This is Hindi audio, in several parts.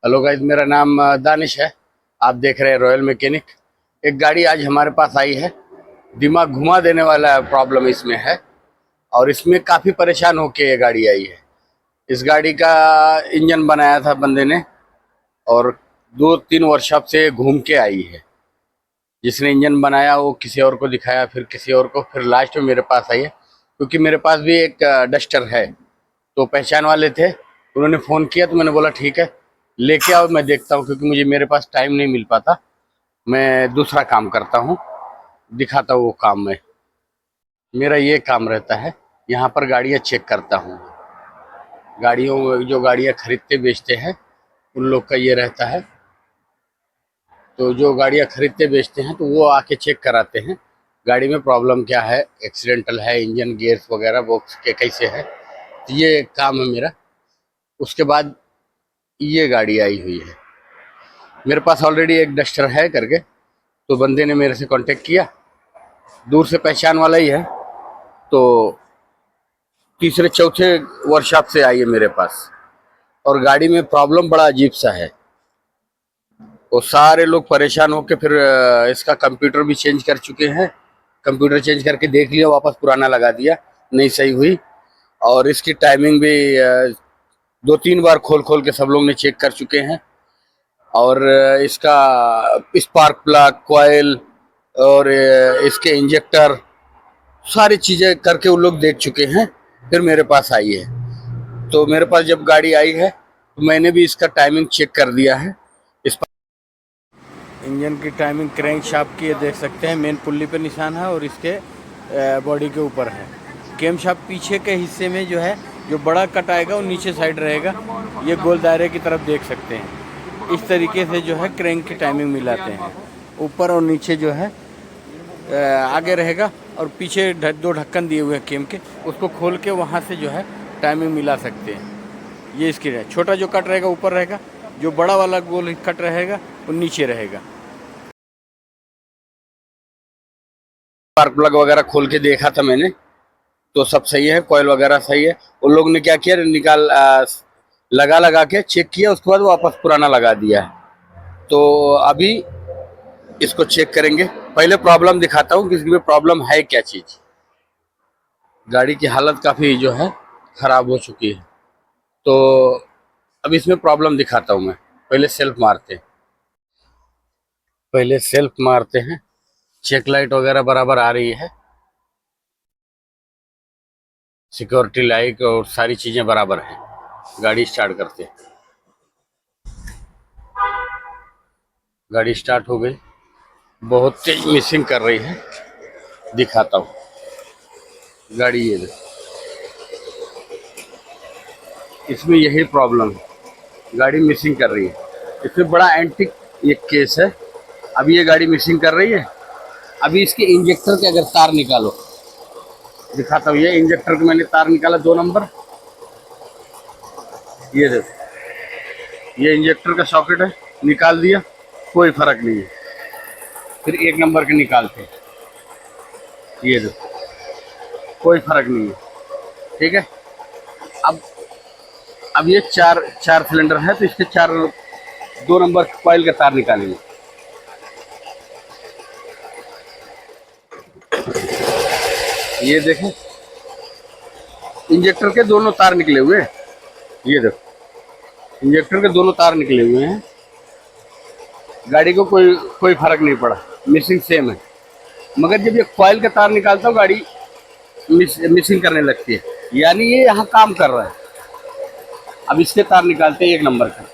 हेलो गाइस, मेरा नाम दानिश है। आप देख रहे हैं रॉयल मैकेनिक। एक गाड़ी आज हमारे पास आई है। दिमाग घुमा देने वाला प्रॉब्लम इसमें है और इसमें काफ़ी परेशान होके ये गाड़ी आई है। इस गाड़ी का इंजन बनाया था बंदे ने और 2-3 वर्कशॉप से घूम के आई है। जिसने इंजन बनाया वो किसी और को दिखाया, फिर किसी और को, फिर लास्ट में मेरे पास आई है। क्योंकि मेरे पास भी एक डस्टर है, तो पहचान वाले थे, उन्होंने फ़ोन किया तो मैंने बोला ठीक है लेके आओ, मैं देखता हूँ। क्योंकि मुझे मेरे पास टाइम नहीं मिल पाता, मैं दूसरा काम करता हूँ, दिखाता हूँ वो काम में। मेरा ये काम रहता है, यहाँ पर गाड़ियाँ चेक करता हूँ। गाड़ियों जो गाड़ियाँ खरीदते बेचते हैं उन लोग का ये रहता है। तो जो गाड़ियाँ खरीदते बेचते हैं तो वो आके चेक कराते हैं गाड़ी में प्रॉब्लम क्या है, एक्सीडेंटल है, इंजन गियर्स वगैरह बॉक्स के कैसे है। तो ये काम है मेरा। उसके बाद ये गाड़ी आई हुई है, मेरे पास ऑलरेडी एक डस्टर है करके, तो बंदे ने मेरे से कांटेक्ट किया, दूर से पहचान वाला ही है। तो तीसरे चौथे वर्कशॉप से आई है मेरे पास और गाड़ी में प्रॉब्लम बड़ा अजीब सा है। वो सारे लोग परेशान होकर फिर इसका कंप्यूटर भी चेंज कर चुके हैं। कंप्यूटर चेंज करके देख लिया, वापस पुराना लगा दिया, नहीं सही हुई। और इसकी टाइमिंग भी 2-3 बार खोल खोल के सब लोग ने चेक कर चुके हैं। और इसका स्पार्क प्लग, कॉइल और इसके इंजेक्टर, सारी चीज़ें करके वो लोग देख चुके हैं, फिर मेरे पास आई है। तो मेरे पास जब गाड़ी आई है तो मैंने भी इसका टाइमिंग चेक कर दिया है। इस इंजन की टाइमिंग क्रैंक शाफ्ट की ये देख सकते हैं, मेन पुल्ली पे निशान है और इसके बॉडी के ऊपर है। कैम शाफ्ट पीछे के हिस्से में जो है, जो बड़ा कट आएगा वो नीचे साइड रहेगा, ये गोल दायरे की तरफ देख सकते हैं। इस तरीके से जो है क्रैंक की टाइमिंग मिलाते हैं। ऊपर और नीचे जो है आगे रहेगा और पीछे 2 ढक्कन दिए हुए हैं कैम के, उसको खोल के वहाँ से जो है टाइमिंग मिला सकते हैं। ये इसकी है, छोटा जो कट रहेगा ऊपर रहेगा, जो बड़ा वाला गोल कट रहेगा वो नीचे रहेगा। स्पार्क प्लग वगैरह खोल के देखा था मैंने, तो सब सही है, कॉइल वगैरह सही है। उन लोग ने क्या किया, निकाल लगा के चेक किया, उसके बाद वापस पुराना लगा दिया है। तो अभी इसको चेक करेंगे। पहले प्रॉब्लम दिखाता हूँ कि इसमें प्रॉब्लम है क्या चीज़। गाड़ी की हालत काफ़ी जो है ख़राब हो चुकी है, तो अब इसमें प्रॉब्लम दिखाता हूँ मैं। पहले सेल्फ मारते हैं, चेक लाइट वगैरह बराबर आ रही है, सिक्योरिटी लाइट और सारी चीज़ें बराबर हैं। गाड़ी स्टार्ट करते हैं, गाड़ी स्टार्ट हो गई, बहुत तेज मिसिंग कर रही है, दिखाता हूँ। गाड़ी ये देखो, इसमें यही प्रॉब्लम है, गाड़ी मिसिंग कर रही है। इसमें बड़ा एंटिक ये केस है। अभी ये गाड़ी मिसिंग कर रही है। अभी इसके इंजेक्टर के अगर तार निकालो, दिखाता हूँ। ये इंजेक्टर के मैंने तार निकाला 2 नंबर, ये देखो, ये इंजेक्टर का सॉकेट है, निकाल दिया, कोई फर्क नहीं है। फिर 1 नंबर के निकालते, ये देखो, कोई फर्क नहीं है। ठीक है। अब ये चार सिलेंडर है, तो इसके 2 नंबर कॉइल का तार निकालेंगे। ये देखें, इंजेक्टर के दोनों तार निकले हुए हैं, ये देखो, इंजेक्टर के दोनों तार निकले हुए हैं। गाड़ी को कोई फर्क नहीं पड़ा, मिसिंग सेम है। मगर जब ये कॉइल का तार निकालता हूँ, गाड़ी मिसिंग करने लगती है, यानी ये यहाँ काम कर रहा है। अब इसके तार निकालते हैं 1 नंबर का।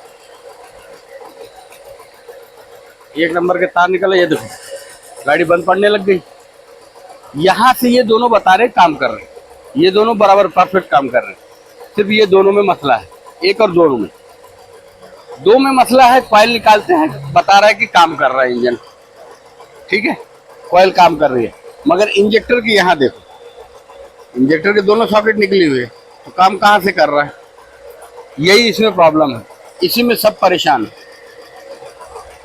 1 नंबर के तार निकला, ये देखो, गाड़ी बंद पड़ने लग गई। यहाँ से ये दोनों बता रहे काम कर रहे हैं, ये दोनों बराबर परफेक्ट काम कर रहे हैं। सिर्फ ये दोनों में मसला है, 1 और 2 में। 2 में मसला है, कॉइल निकालते हैं, बता रहा है कि काम कर रहा है इंजन। ठीक है, कॉइल काम कर रही है, मगर इंजेक्टर की यहाँ देखो, इंजेक्टर के दोनों सॉकेट निकली हुई है, तो काम कहाँ से कर रहा है? यही इसमें प्रॉब्लम है, इसी में सब परेशान है।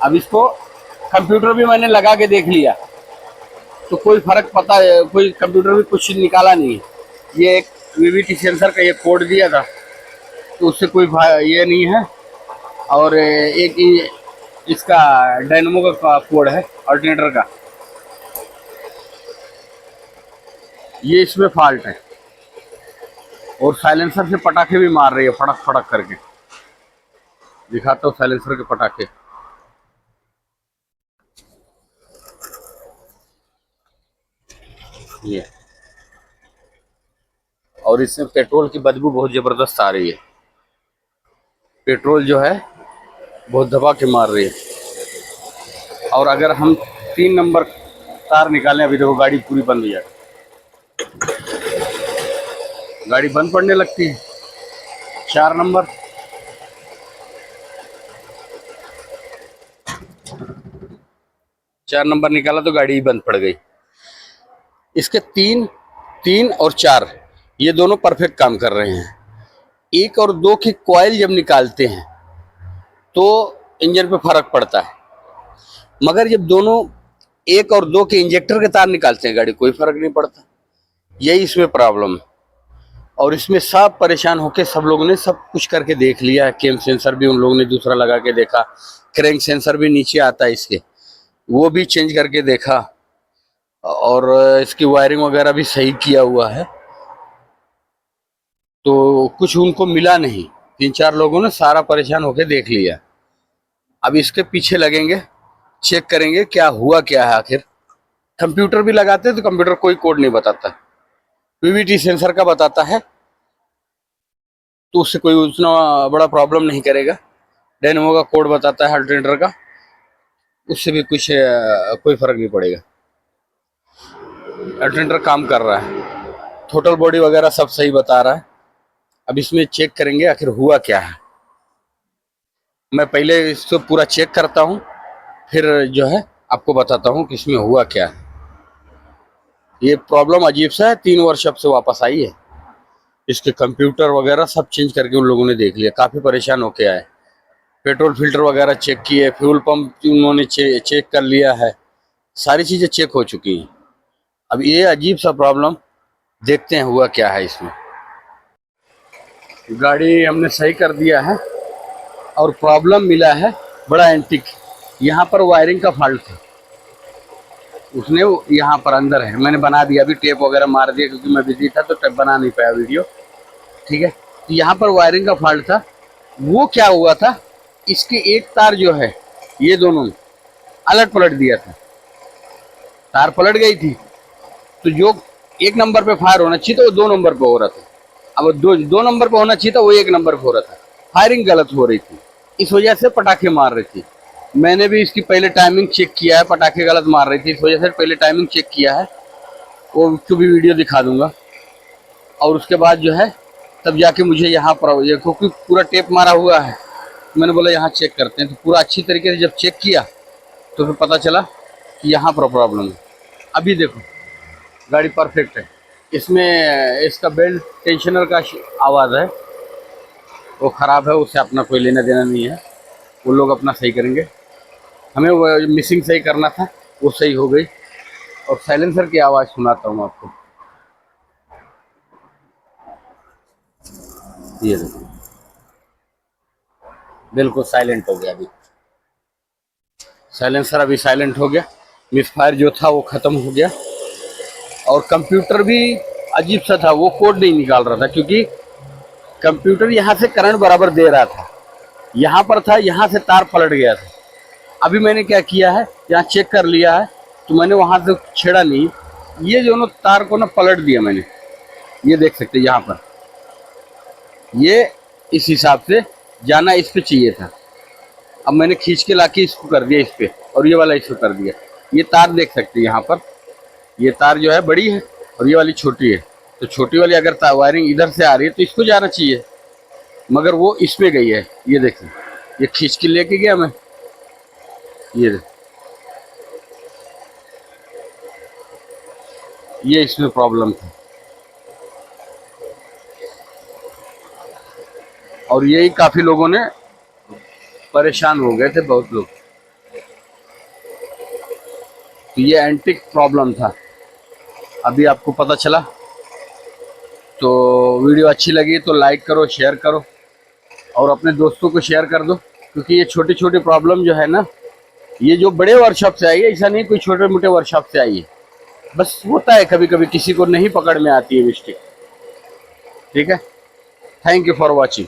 अब इसको कंप्यूटर भी मैंने लगा के देख लिया, तो कोई फर्क पता है, कोई कंप्यूटर भी कुछ निकाला नहीं है। ये एक वीवीटी सेंसर का ये कोड दिया था, तो उससे कोई ये नहीं है और एक इसका डायनमो का कोड है अल्टरनेटर का, ये इसमें फॉल्ट है। और साइलेंसर से पटाखे भी मार रही है फड़क फड़क करके। दिखाता हूँ साइलेंसर के पटाखे। ये, और इसमें पेट्रोल की बदबू बहुत जबरदस्त आ रही है। पेट्रोल जो है बहुत दबा के मार रही है। और अगर हम 3 नंबर तार निकालें, अभी देखो गाड़ी पूरी बंद हो जाए, गाड़ी बंद पड़ने लगती है। 4 नंबर, 4 नंबर निकाला तो गाड़ी ही बंद पड़ गई। इसके 3, 3 और 4 ये दोनों परफेक्ट काम कर रहे हैं। 1 और 2 की कॉइल जब निकालते हैं तो इंजन पे फर्क पड़ता है, मगर जब दोनों 1 और 2 के इंजेक्टर के तार निकालते हैं गाड़ी कोई फर्क नहीं पड़ता। यही इसमें प्रॉब्लम है। और इसमें सब परेशान होके सब लोगों ने सब कुछ करके देख लिया है। केम सेंसर भी उन लोगों ने दूसरा लगा के देखा, क्रैंक सेंसर भी नीचे आता है इसके, वो भी चेंज करके देखा, और इसकी वायरिंग वगैरह भी सही किया हुआ है, तो कुछ उनको मिला नहीं। 3-4 लोगों ने सारा परेशान होके देख लिया। अब इसके पीछे लगेंगे, चेक करेंगे क्या हुआ क्या है आखिर। कंप्यूटर भी लगाते हैं तो कंप्यूटर कोई कोड नहीं बताता, पीवीटी सेंसर का बताता है, तो उससे कोई उतना बड़ा प्रॉब्लम नहीं करेगा। डायनेमो का कोड बताता है अल्टरनेटर का, उससे भी कुछ कोई फर्क नहीं पड़ेगा। अल्टरनेटर काम कर रहा है, टोटल बॉडी वगैरह सब सही बता रहा है। अब इसमें चेक करेंगे आखिर हुआ क्या है। मैं पहले इसको पूरा चेक करता हूँ, फिर जो है आपको बताता हूँ कि इसमें हुआ क्या है। ये प्रॉब्लम अजीब सा है, 3 वर्कशॉप से वापस आई है। इसके कंप्यूटर वगैरह सब चेंज करके उन लोगों ने देख लिया, काफ़ी परेशान होके आए। पेट्रोल फिल्टर वगैरह चेक किए, फ्यूल पंप उन्होंने चेक कर लिया है, सारी चीज़ें चेक हो चुकी हैं। अब ये अजीब सा प्रॉब्लम, देखते हैं हुआ क्या है इसमें। गाड़ी हमने सही कर दिया है और प्रॉब्लम मिला है बड़ा एंटिक। यहाँ पर वायरिंग का फॉल्ट था, उसने यहाँ पर अंदर है, मैंने बना दिया, अभी टेप वगैरह मार दिया क्योंकि मैं बिजी था तो टेप बना नहीं पाया वीडियो। ठीक है, तो यहाँ पर वायरिंग का फॉल्ट था। वो क्या हुआ था, इसके एक तार जो है ये दोनों अलट पलट दिया था, तार पलट गई थी, तो जो 1 नंबर पे फायर होना चाहिए था वो 2 नंबर पे हो रहा था। अब 2 नंबर पे होना चाहिए था वो 1 नंबर पे हो रहा था। फायरिंग गलत हो रही थी, इस वजह से पटाखे मार रही थी। मैंने भी इसकी पहले टाइमिंग चेक किया है, पटाखे गलत मार रही थी, इस वजह से पहले टाइमिंग चेक किया है, वो उसको भी वीडियो दिखा दूंगा। और उसके बाद जो है तब जाके मुझे यहाँ पर ये, क्योंकि पूरा टेप मारा हुआ है, मैंने बोला यहाँ चेक करते हैं। तो पूरा अच्छी तरीके से जब चेक किया तो फिर पता चला कि यहाँ पर प्रॉब्लम है। अभी देखो गाड़ी परफेक्ट है। इसमें इसका बेल्ट टेंशनर का आवाज़ है, वो ख़राब है, उससे अपना कोई लेना देना नहीं है, वो लोग अपना सही करेंगे। हमें वो मिसिंग सही करना था, वो सही हो गई। और साइलेंसर की आवाज़ सुनाता हूँ आपको, ये देखो बिल्कुल साइलेंट हो गया। अभी साइलेंसर अभी साइलेंट हो गया, मिसफायर जो था वो ख़त्म हो गया। और कंप्यूटर भी अजीब सा था, वो कोड नहीं निकाल रहा था, क्योंकि कंप्यूटर यहाँ से करंट बराबर दे रहा था, यहाँ पर था, यहाँ से तार पलट गया था। अभी मैंने क्या किया है, यहाँ चेक कर लिया है, तो मैंने वहाँ से छेड़ा नहीं, ये दोनों तार को ना पलट दिया मैंने, ये देख सकते हैं यहाँ पर, ये इस हिसाब से जाना इस पे चाहिए था। अब मैंने खींच के लाके इसको कर दिया इस पे, और ये वाला इसको कर दिया। ये तार देख सकते हैं यहाँ पर, ये तार जो है बड़ी है और ये वाली छोटी है, तो छोटी वाली अगर वायरिंग इधर से आ रही है तो इसको जाना चाहिए, मगर वो इसमें गई है। ये देखें, ये खींच के लेके गया मैं, ये देख, ये इसमें प्रॉब्लम था। और यही काफ़ी लोगों ने परेशान हो गए थे, बहुत लोग। तो ये एंटिक प्रॉब्लम था, अभी आपको पता चला। तो वीडियो अच्छी लगी तो लाइक करो, शेयर करो, और अपने दोस्तों को शेयर कर दो। क्योंकि ये छोटे छोटे प्रॉब्लम जो है ना, ये जो बड़े वर्कशॉप से आई है, ऐसा नहीं कोई छोटे मोटे वर्कशॉप से आई है। बस होता है कभी कभी किसी को नहीं पकड़ में आती है मिस्टेक। ठीक है, थैंक यू फॉर वॉचिंग।